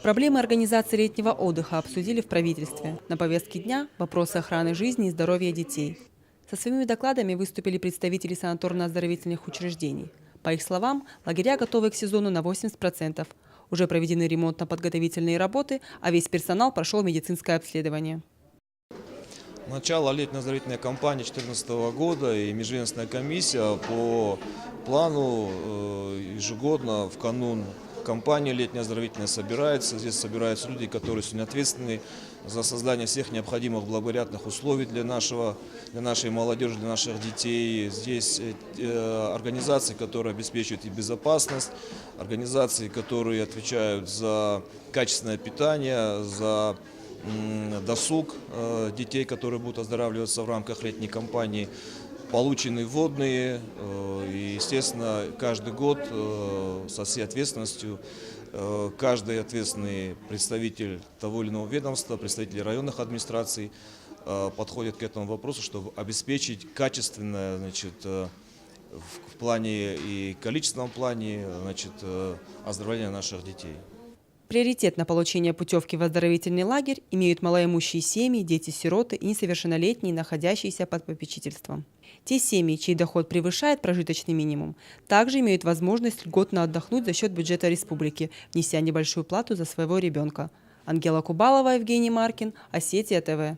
Проблемы организации летнего отдыха обсудили в правительстве. На повестке дня – вопросы охраны жизни и здоровья детей. Со своими докладами выступили представители санаторно-оздоровительных учреждений. По их словам, лагеря готовы к сезону на 80%. Уже проведены ремонтно-подготовительные работы, а весь персонал прошел медицинское обследование. Начало летней оздоровительной кампании 2014 года и межведомственная комиссия по плану ежегодно в канун кампании летней оздоровительной собирается. Здесь собираются люди, которые сегодня ответственны за создание всех необходимых благоприятных условий для нашей молодежи, для наших детей. Здесь организации, которые обеспечивают и безопасность, организации, которые отвечают за качественное питание, за досуг детей, которые будут оздоравливаться в рамках летней кампании, получены водные, и, естественно, каждый год со всей ответственностью каждый ответственный представитель того или иного ведомства, представители районных администраций подходит к этому вопросу, чтобы обеспечить качественное, в плане и количественном плане, оздоровление наших детей. Приоритет на получение путевки в оздоровительный лагерь имеют малоимущие семьи, дети-сироты и несовершеннолетние, находящиеся под попечительством. Те семьи, чей доход превышает прожиточный минимум, также имеют возможность льготно отдохнуть за счет бюджета республики, внеся небольшую плату за своего ребенка. Ангела Кубалова, Евгений Маркин, Осетия ТВ.